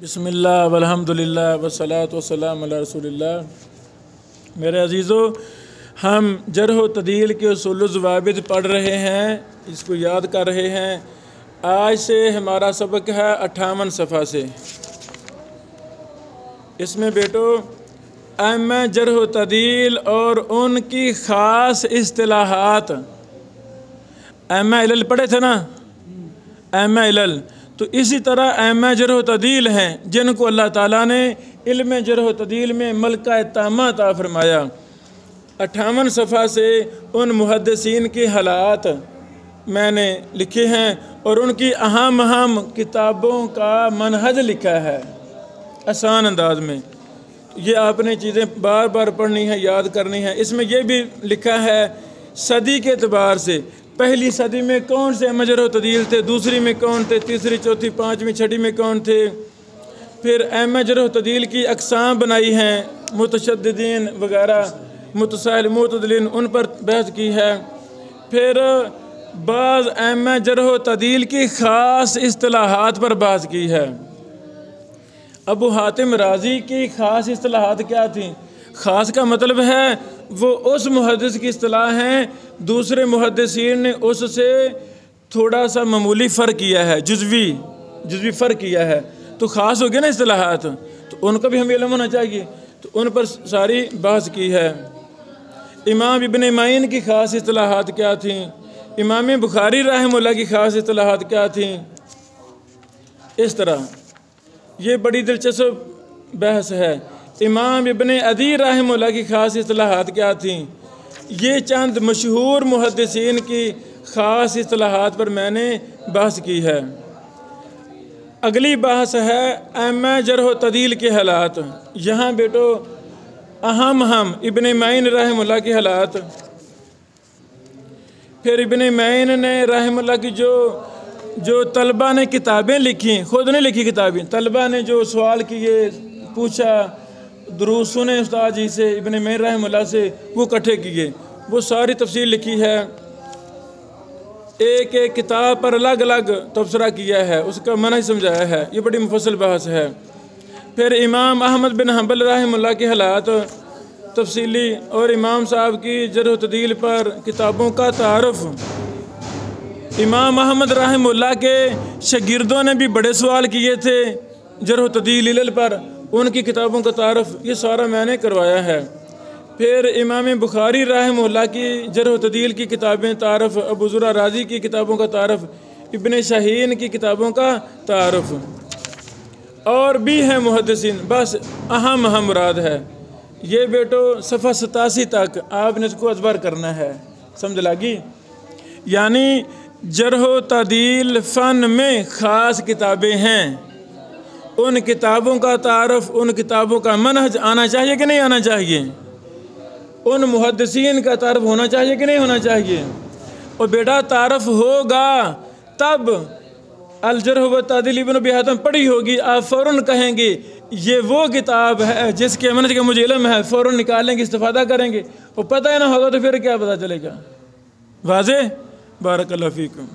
بسم اللہ والحمدللہ والصلاۃ والسلام علی رسول اللہ۔ میرے عزیزو، ہم جرح و تعدیل کے اصول و ضوابط پڑھ رہے ہیں، اس کو یاد کر رہے ہیں۔ آج سے ہمارا سبق ہے 58 صفحہ سے۔ اس میں بیٹو ائمہ جرح و تعدیل اور ان کی خاص اصطلاحات، ائمہ علل پڑھے تھے نا، ائمہ علل، تو اسی طرح ائمہ جرح و تعدیل ہیں جن کو اللہ تعالیٰ نے علم جرح و تعدیل میں ملکہ تامہ عطا فرمایا۔ 58 صفحہ سے ان محدثین کے حالات میں نے لکھے ہیں اور ان کی اہم کتابوں کا منہج لکھا ہے آسان انداز میں۔ یہ آپ نے چیزیں بار بار پڑھنی ہے، یاد کرنی ہے۔ اس میں یہ بھی لکھا ہے صدی کے اعتبار سے، پہلی صدی میں کون سے ائمہ جرح و تعدیل تھے، دوسری میں کون تھے، تیسری، چوتھی، پانچویں، چھٹی میں کون تھے۔ پھر ائمہ جرح و تعدیل کی اقسام بنائی ہیں، متشددین وغیرہ، متساہل، معتدلین، ان پر بحث کی ہے۔ پھر بعض ائمہ جرح و تعدیل کی خاص اصطلاحات پر بحث کی ہے۔ ابو حاتم رازی کی خاص اصطلاحات کیا تھیں؟ خاص کا مطلب ہے وہ اس محدث کی اصطلاح ہیں، دوسرے محدثین نے اس سے تھوڑا سا معمولی فرق کیا ہے، جزوی فرق کیا ہے، تو خاص ہو گیا نا اصطلاحات، تو ان کا بھی ہمیں علم ہونا چاہیے، تو ان پر ساری بحث کی ہے۔ امام ابن معین کی خاص اصطلاحات کیا تھیں؟ امام بخاری رحمہ اللہ کی خاص اصطلاحات کیا تھیں؟ اس طرح یہ بڑی دلچسپ بحث ہے۔ امام ابن عدی رحمہ اللہ کی خاص اصطلاحات کیا تھیں؟ یہ چند مشہور محدثین کی خاص اصطلاحات پر میں نے بحث کی ہے۔ اگلی بحث ہے ائمہ جرح و تعدیل کے حالات۔ یہاں بیٹو اہم ابن معین رحمہ اللہ کے حالات، پھر ابن معین نے رحمہ اللہ کی جو طلبہ نے کتابیں لکھی، خود نے لکھی کتابیں، طلبہ نے جو سوال کیے، پوچھا، دروس سنے استاد جی سے، ابن معین رحمہ اللہ سے، وہ اکٹھے کیے، وہ ساری تفصیل لکھی ہے۔ ایک ایک کتاب پر الگ الگ تبصرہ کیا ہے، اس کا منہج سمجھایا ہے، یہ بڑی مفصل بحث ہے۔ پھر امام احمد بن حنبل رحمہ اللہ کے حالات تفصیلی، اور امام صاحب کی جرح و تعدیل پر کتابوں کا تعارف۔ امام احمد رحمہ اللہ کے شاگردوں نے بھی بڑے سوال کیے تھے جرح و تعدیل علل پر، ان کی کتابوں کا تعارف، یہ سارا میں نے کروایا ہے۔ پھر امام بخاری رحمہ اللہ کی جرح و تعدیل کی کتابیں تعارف، ابو زرع رازی کی کتابوں کا تعارف، ابن شاہین کی کتابوں کا تعارف، اور بھی ہیں محدثین، بس اہم مراد ہے۔ یہ بیٹو صفحہ 87 تک آپ نے اس کو ازبر کرنا ہے، سمجھ لگی؟ یعنی جرح و تعدیل فن میں خاص کتابیں ہیں، ان کتابوں کا تعارف، ان کتابوں کا منہج آنا چاہیے کہ نہیں آنا چاہیے؟ ان محدثین کا تعارف ہونا چاہیے کہ نہیں ہونا چاہیے؟ اور بیٹا تعارف ہوگا تب الجرح و تعدیل ابن ابی حاتم پڑھی ہوگی، آپ فوراً کہیں گے یہ وہ کتاب ہے جس کے منہج کا مجھے علم ہے، فوراً نکالیں گے، استفادہ کریں گے، اور پتہ ہی نہ ہوگا تو پھر کیا پتہ چلے گا؟ واضح؟ بارک اللہ فیکم۔